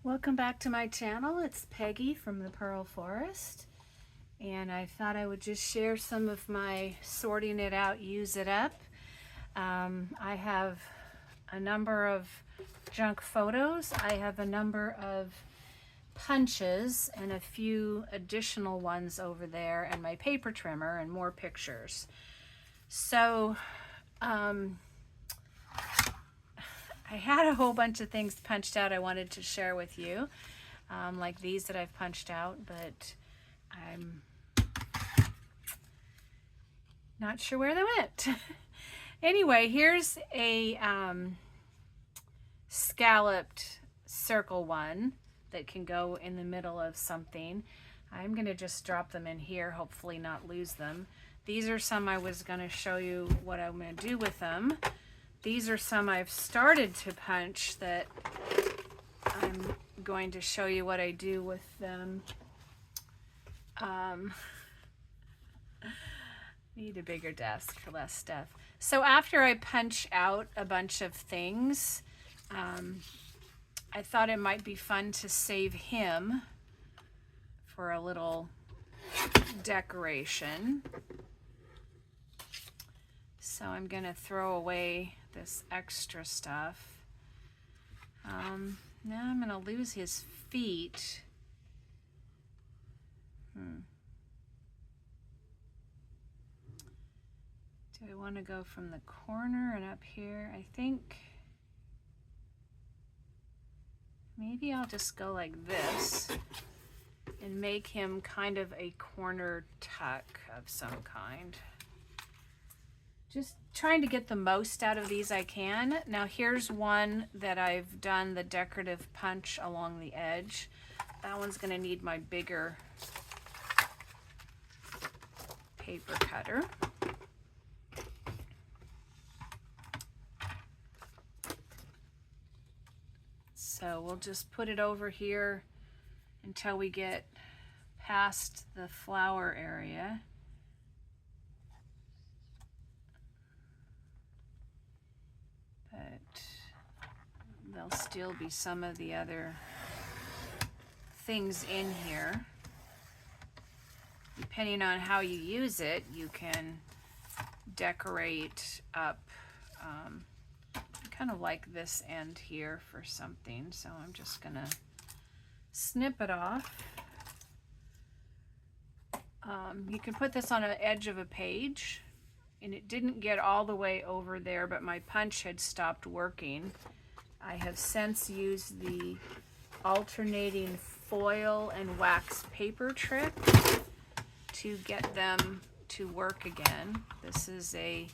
Welcome back to my channel. It's Peggy from the Pearl Forest, and I thought I would just share some of my sorting it out, use it up. I have a number of junk photos. I have a number of punches and a few additional ones over there, and my paper trimmer and more pictures. So I had a whole bunch of things punched out I wanted to share with you, like these that I've punched out, but I'm not sure where they went. Anyway, here's a scalloped circle one that can go in the middle of something. I'm going to just drop them in here, hopefully not lose them. These are some I was going to show you what I'm going to do with them. These are some I've started to punch that I'm going to show you what I do with them. Need a bigger desk for less stuff. So after I punch out a bunch of things, I thought it might be fun to save him for a little decoration. So I'm going to throw away this extra stuff. Now I'm going to lose his feet. Do I want to go from the corner and up here? I think maybe I'll just go like this and make him kind of a corner tuck of some kind. Just trying to get the most out of these I can. Now here's one that I've done the decorative punch along the edge. That one's going to need my bigger paper cutter. So we'll just put it over here until we get past the flower area. But there'll still be some of the other things in here. Depending on how you use it, you can decorate up kind of like this end here for something. So I'm just gonna snip it off. You can put this on an edge of a page, and it didn't get all the way over there, but my punch had stopped working. I have since used the alternating foil and wax paper trick to get them to work again. This is I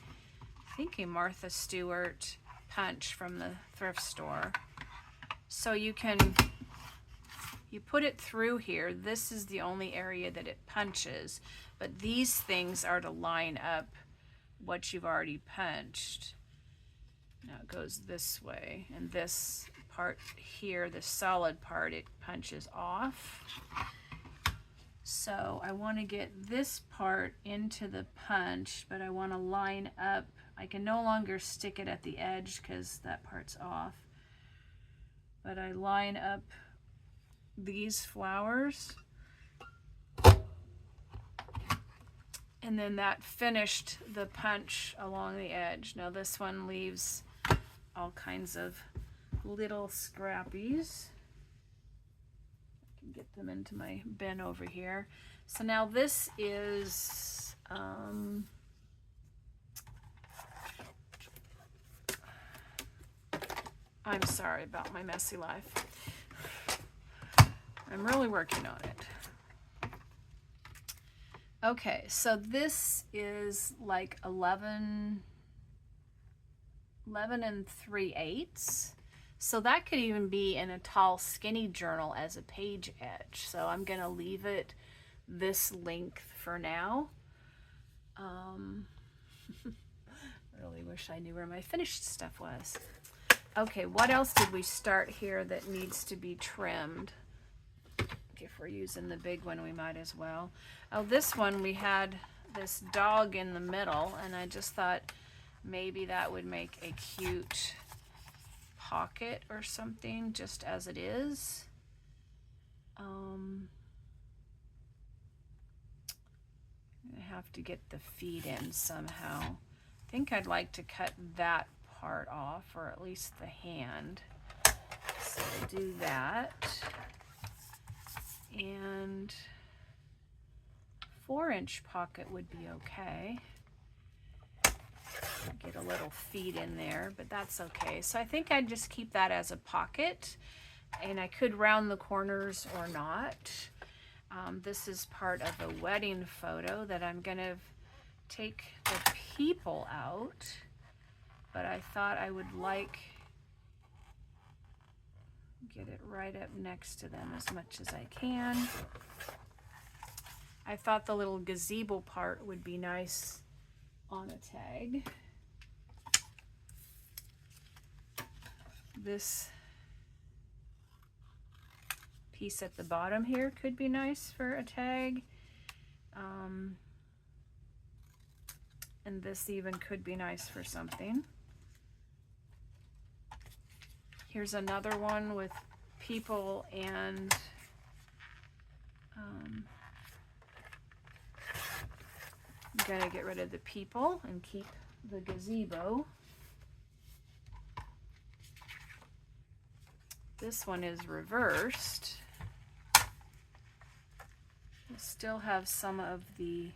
think a Martha Stewart punch from the thrift store. So you put it through here. This is the only area that it punches, but these things are to line up what you've already punched. Now it goes this way, and this part here, the solid part, it punches off. So I want to get this part into the punch, but I want to line up. I can no longer stick it at the edge because that part's off. But I line up these flowers, and then that finished the punch along the edge. Now this one leaves all kinds of little scrappies. I can get them into my bin over here. So now this is I'm sorry about my messy life. I'm really working on it. Okay, so this is like 11 and 3/8. So that could even be in a tall, skinny journal as a page edge. So I'm going to leave it this length for now. Really wish I knew where my finished stuff was. Okay, what else did we start here that needs to be trimmed? If we're using the big one, we might as well. Oh, this one, we had this dog in the middle, and I just thought maybe that would make a cute pocket or something just as it is. I have to get the feet in somehow. I think I'd like to cut that part off, or at least the hand. So do that. And 4-inch pocket would be okay. Get a little feet in there, but that's okay. So I think I'd just keep that as a pocket, and I could round the corners or not. This is part of a wedding photo that I'm gonna take the people out, but I thought I would like get it right up next to them as much as I can. I thought the little gazebo part would be nice on a tag. This piece at the bottom here could be nice for a tag. And this even could be nice for something. Here's another one with people and I'm gonna get rid of the people and keep the gazebo. This one is reversed. We still have some of the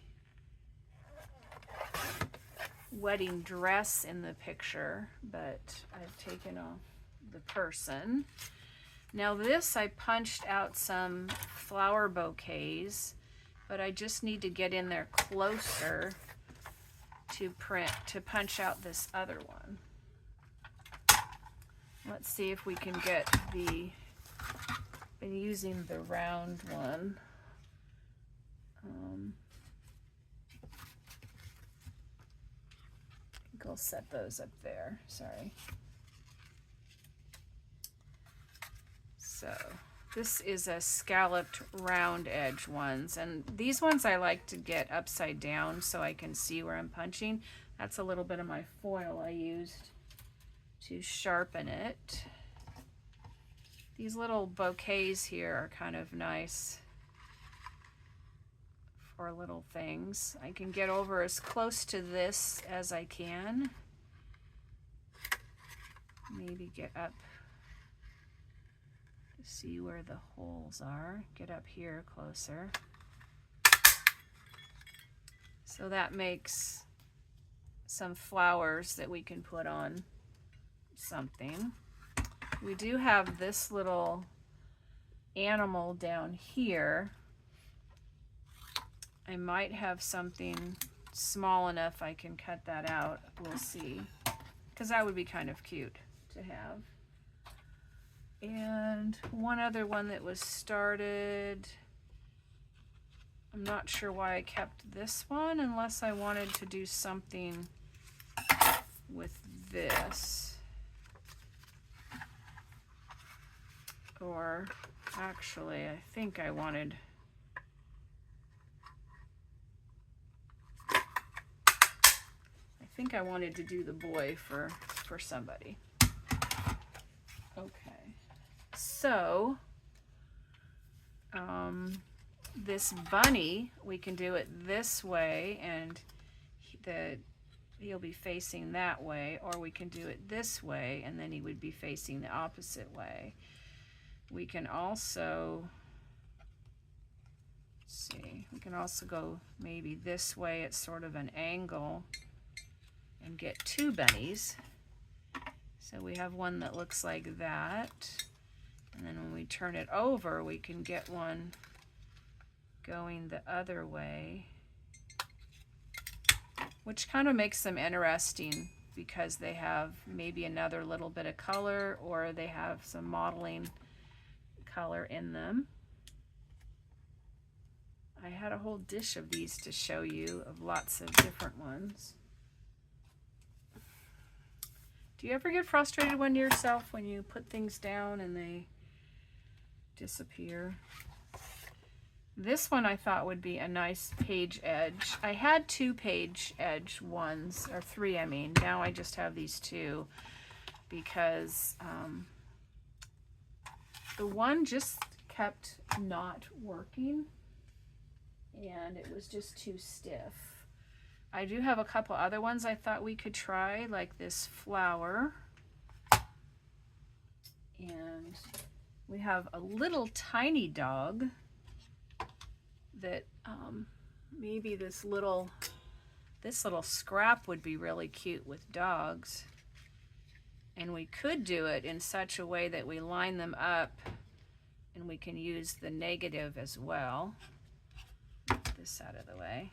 wedding dress in the picture, but I've taken off the person. Now this, I punched out some flower bouquets, but I just need to get in there closer to punch out this other one. Let's see if we can get been using the round one. I think I'll set those up there, sorry. So this is a scalloped round edge ones, and these ones I like to get upside down so I can see where I'm punching. That's a little bit of my foil I used to sharpen it. These little bouquets here are kind of nice for little things. I can get over as close to this as I can. Maybe get up to see where the holes are. Get up here closer. So that makes some flowers that we can put on something. We do have this little animal down here. I might have something small enough I can cut that out. We'll see, because that would be kind of cute to have. And one other one that was started, I'm not sure why I kept this one unless I wanted to do something with this. Or actually, I think I wanted, to do the boy for somebody. Okay, so this bunny, we can do it this way, and he'll be facing that way, or we can do it this way, and then he would be facing the opposite way. We can also, let's see, we can also go maybe this way at sort of an angle and get two bunnies. So we have one that looks like that, and then when we turn it over, we can get one going the other way, which kind of makes them interesting because they have maybe another little bit of color, or they have some modeling color in them. I had a whole dish of these to show you, of lots of different ones. Do you ever get frustrated when yourself when you put things down and they disappear? This one I thought would be a nice page edge. I had 2 page edge ones, or 3 I mean. Now I just have these 2 because the one just kept not working, and it was just too stiff. I do have a couple other ones I thought we could try, like this flower. And we have a little tiny dog that maybe this little scrap would be really cute with dogs. And we could do it in such a way that we line them up and we can use the negative as well. Get this out of the way.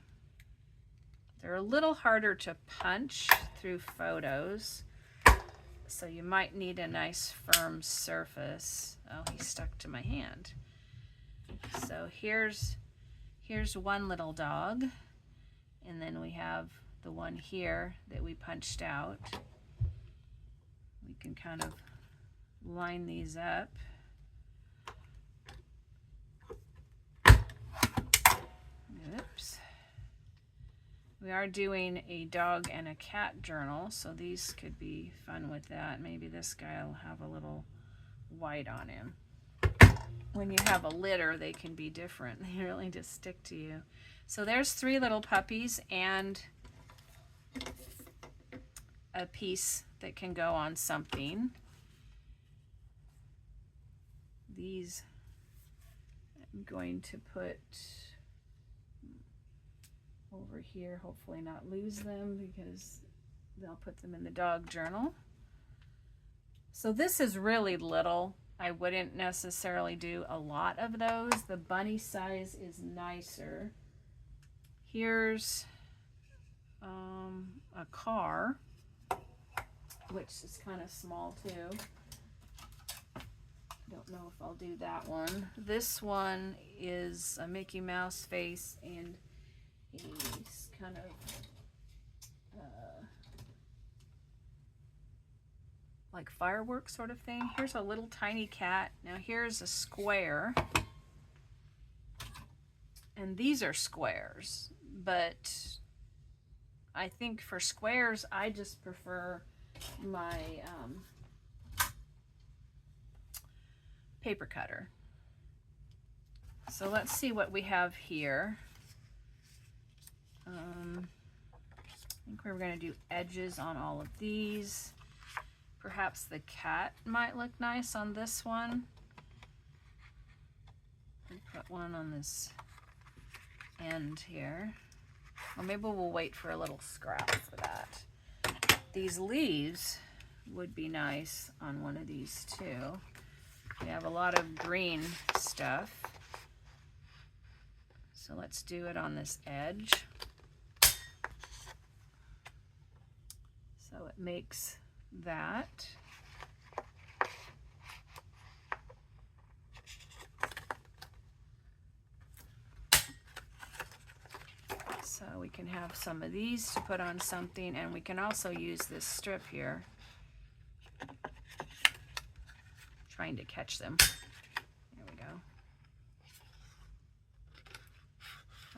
They're a little harder to punch through photos, so you might need a nice firm surface. Oh, he stuck to my hand. So here's one little dog, and then we have the one here that we punched out. We can kind of line these up. Oops. We are doing a dog and a cat journal, so these could be fun with that. Maybe this guy will have a little white on him. When you have a litter, they can be different. They really just stick to you. So there's 3 little puppies and a piece that can go on something. These I'm going to put over here, hopefully not lose them, because they'll put them in the dog journal. So this is really little. I wouldn't necessarily do a lot of those. The bunny size is nicer. Here's a car, which is kind of small too. Don't know if I'll do that one. This one is a Mickey Mouse face and he's kind of like fireworks sort of thing. Here's a little tiny cat. Now here's a square. And these are squares, but I think for squares, I just prefer my paper cutter. So let's see what we have here. I think we're going to do edges on all of these. Perhaps the cat might look nice on this one. And put one on this end here. Or maybe we'll wait for a little scrap for that. These leaves would be nice on one of these too. We have a lot of green stuff. So let's do it on this edge. So it makes that. So we can have some of these to put on something, and we can also use this strip here. Trying to catch them. There we go.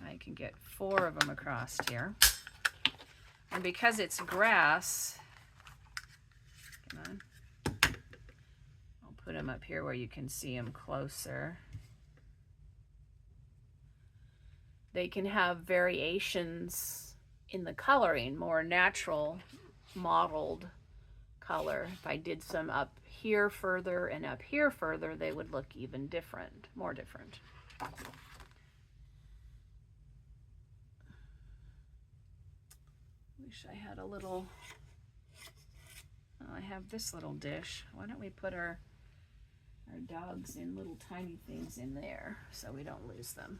I can get 4 of them across here. And because it's grass, come on, I'll put them up here where you can see them closer. They can have variations in the coloring, more natural modeled color. If I did some up here further and up here further, they would look even different, more different. Wish I had a little, oh, I have this little dish. Why don't we put our dogs in little tiny things in there so we don't lose them.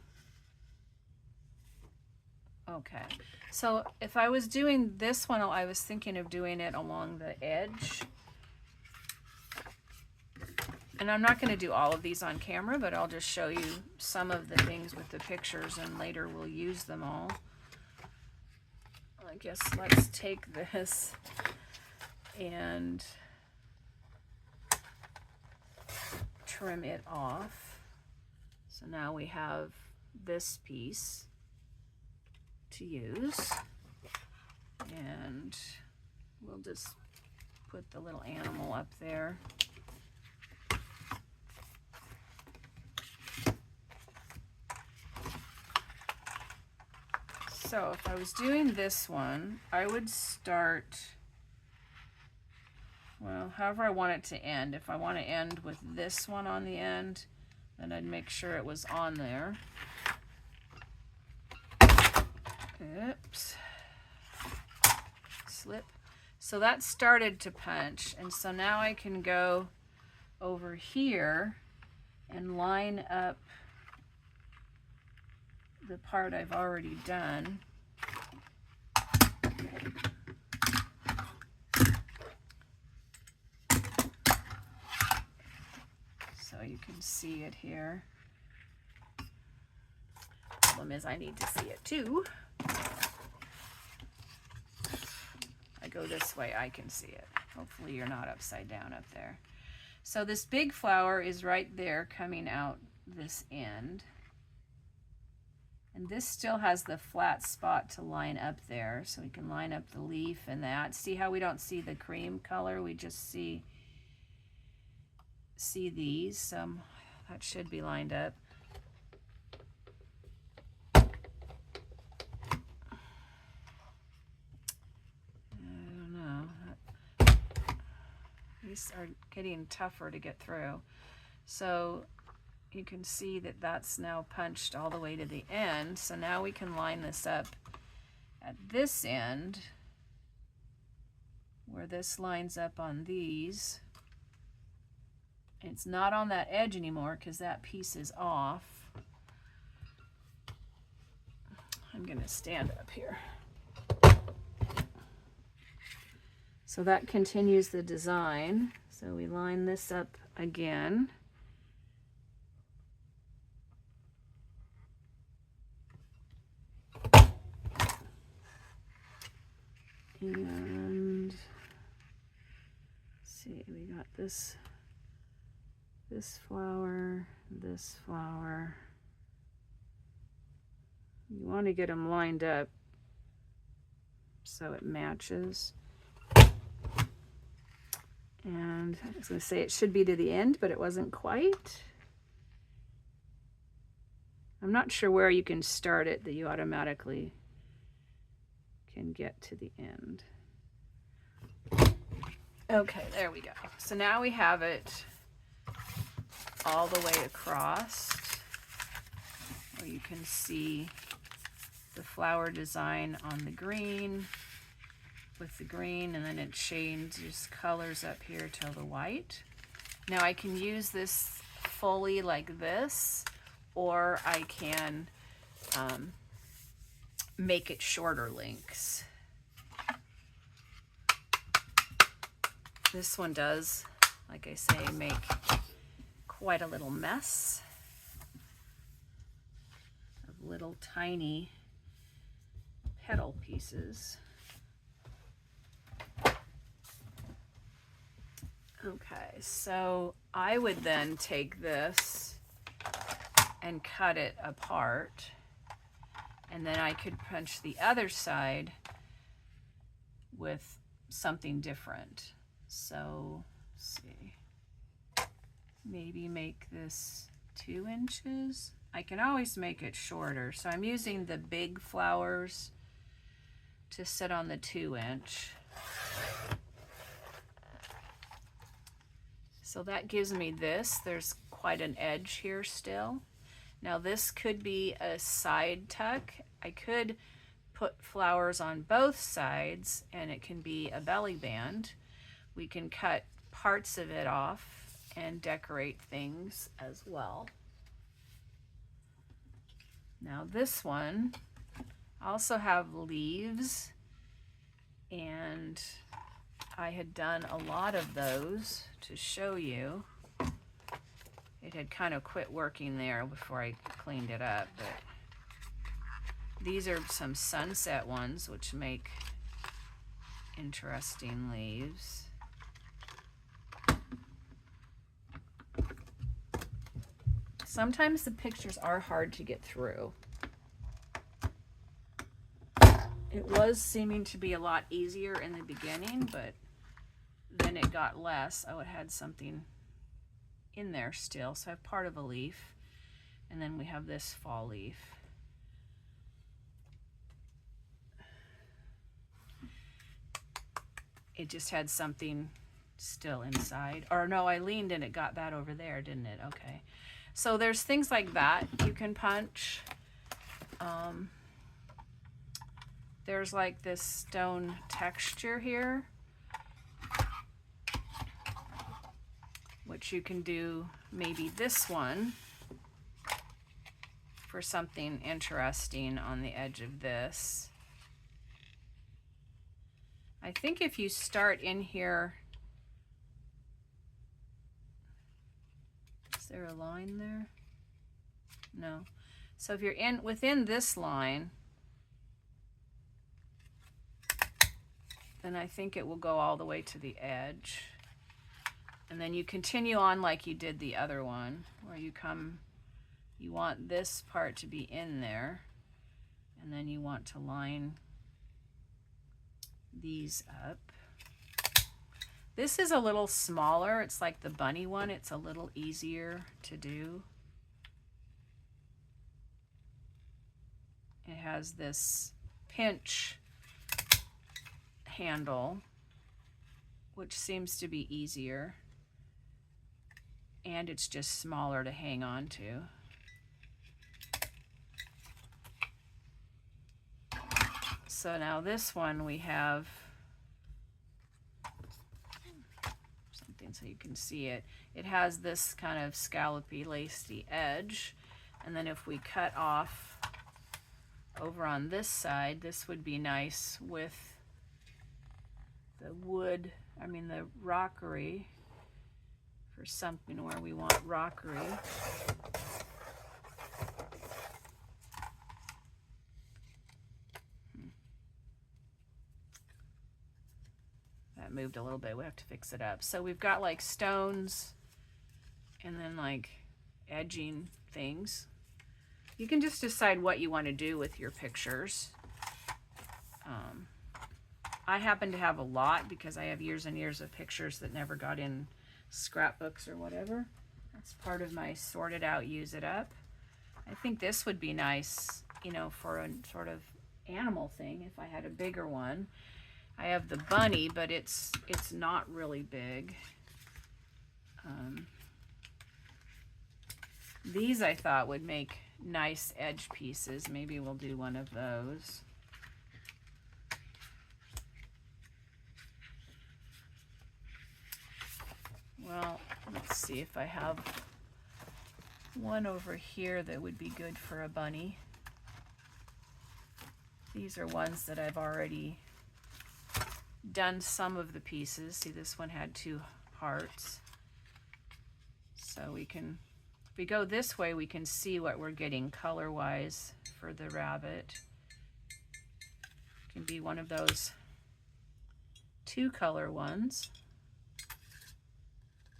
Okay, so if I was doing this one, I was thinking of doing it along the edge. And I'm not going to do all of these on camera, but I'll just show you some of the things with the pictures, and later we'll use them all. I guess let's take this and trim it off. So now we have this piece to use, and we'll just put the little animal up there. So if I was doing this one, I would start, well, however I want it to end. If I want to end with this one on the end, then I'd make sure it was on there. Oops. Slip. So that started to punch, and so now I can go over here and line up the part I've already done. So you can see it here. Problem is I need to see it too. I go this way, I can see it. Hopefully you're not upside down up there. So this big flower is right there coming out this end. And this still has the flat spot to line up there. So we can line up the leaf and that. See how we don't see the cream color? We just see these. That should be lined up. These are getting tougher to get through. So you can see that that's now punched all the way to the end. So now we can line this up at this end where this lines up on these. It's not on that edge anymore because that piece is off. I'm going to stand up here. So that continues the design. So we line this up again. And see, we got this flower, this flower. You want to get them lined up so it matches. And I was going to say it should be to the end, but it wasn't quite. I'm not sure where you can start it that you automatically can get to the end. Okay, there we go. So now we have it all the way across, where you can see the flower design on the green with the green, and then it changes colors up here till the white. Now I can use this fully like this, or I can make it shorter links. This one does, like I say, make quite a little mess of little tiny petal pieces. Okay, so I would then take this and cut it apart, and then I could punch the other side with something different. So, let's see, maybe make this 2 inches. I can always make it shorter. So I'm using the big flowers to sit on the 2-inch. So that gives me this. There's quite an edge here still. Now this could be a side tuck. I could put flowers on both sides and it can be a belly band. We can cut parts of it off and decorate things as well. Now this one also have leaves, and I had done a lot of those to show you. It had kind of quit working there before I cleaned it up, but these are some sunset ones which make interesting leaves. Sometimes the pictures are hard to get through. It was seeming to be a lot easier in the beginning, but then it got less. Oh, it had something in there still. So I have part of a leaf, and then we have this fall leaf. it just had something still inside. Or no, I leaned and it got that over there, didn't it? Okay. So there's things like that you can punch. There's like this stone texture here, which you can do maybe this one for something interesting on the edge of this. I think if you start in here, is there a line there? No. So if you're within this line, then I think it will go all the way to the edge. And then you continue on like you did the other one, where you want this part to be in there, and then you want to line these up. This is a little smaller. It's like the bunny one. It's a little easier to do. It has this pinch handle, which seems to be easier, and it's just smaller to hang on to. So now this one we have something so you can see it. It has this kind of scallopy, lacy edge, and then if we cut off over on this side, this would be nice with the wood, the rockery, for something where we want rockery. That moved a little bit. We have to fix it up. So we've got like stones and then like edging things. You can just decide what you want to do with your pictures. I happen to have a lot because I have years and years of pictures that never got in scrapbooks or whatever. That's part of my sort it out, use it up. I think this would be nice, for a sort of animal thing if I had a bigger one. I have the bunny, but it's not really big. These I thought would make nice edge pieces. Maybe we'll do one of those. Well, let's see if I have one over here that would be good for a bunny. These are ones that I've already done some of the pieces. See, this one had 2 hearts. So we can, if we go this way, we can see what we're getting color-wise for the rabbit. It can be one of those 2-color ones.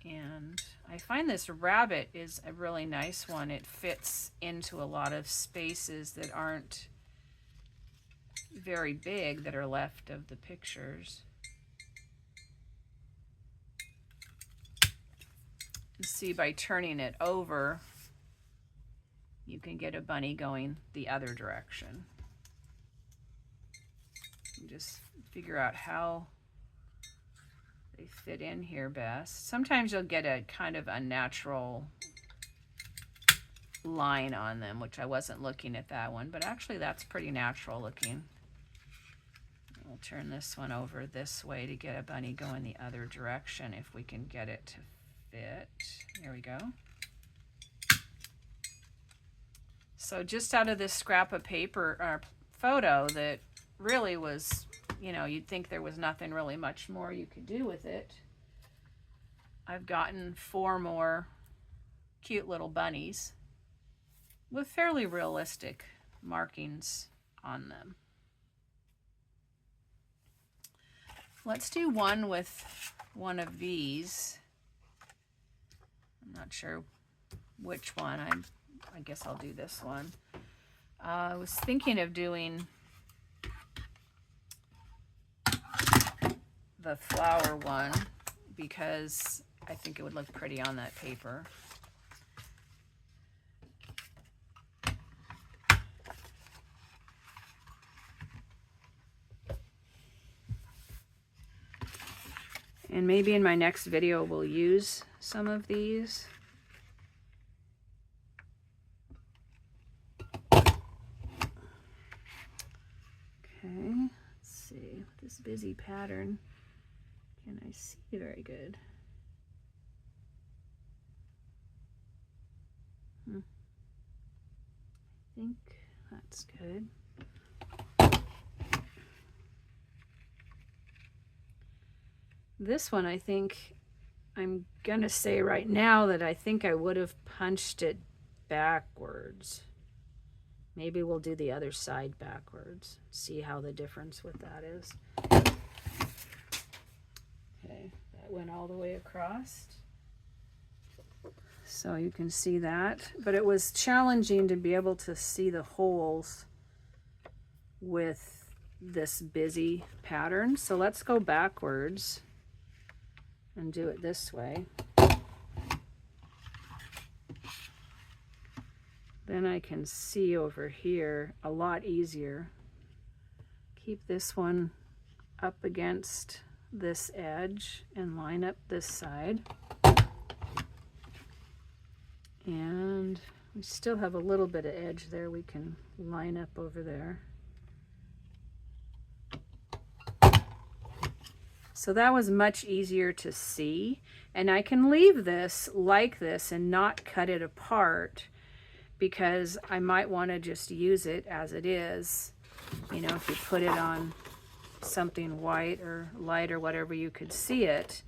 And I find this rabbit is a really nice one. It fits into a lot of spaces that aren't very big that are left of the pictures. And see, by turning it over, you can get a bunny going the other direction. You just figure out how they fit in here best. Sometimes you'll get a kind of unnatural line on them, which I wasn't looking at that one, but actually that's pretty natural looking. We'll turn this one over this way to get a bunny going the other direction if we can get it to fit. There we go. So just out of this scrap of paper or photo that really was, you'd think there was nothing really much more you could do with it, I've gotten 4 more cute little bunnies with fairly realistic markings on them. Let's do one with one of these. I'm not sure which one. I guess I'll do this one. I was thinking of doing the flower one because I think it would look pretty on that paper. And maybe in my next video we'll use some of these. Okay, let's see. This busy pattern, can I see very good? I think that's good. This one, I think, I'm gonna say right now that I think I would have punched it backwards. Maybe we'll do the other side backwards, see how the difference with that is. Okay, that went all the way across. So you can see that, but it was challenging to be able to see the holes with this busy pattern. So let's go backwards and do it this way. Then I can see over here a lot easier. Keep this one up against this edge and line up this side. And we still have a little bit of edge there we can line up over there. So that was much easier to see, and I can leave this like this and not cut it apart, because I might want to just use it as it is. You know, if you put it on something white or light or whatever, you could see it.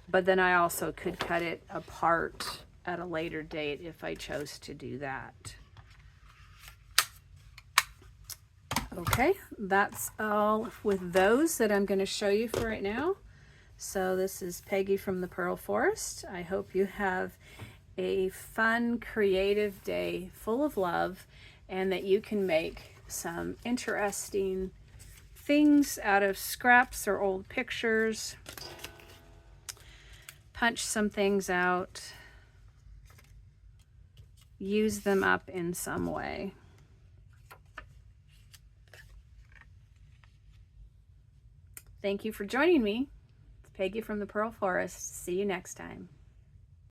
But then I also could cut it apart at a later date if I chose to do that. Okay, that's all with those that I'm going to show you for right now. So this is Peggy from the Pearl Forest. I hope you have a fun, creative day full of love, and that you can make some interesting things out of scraps or old pictures. Punch some things out. Use them up in some way. Thank you for joining me. It's Peggy from the Pearl Forest. See you next time.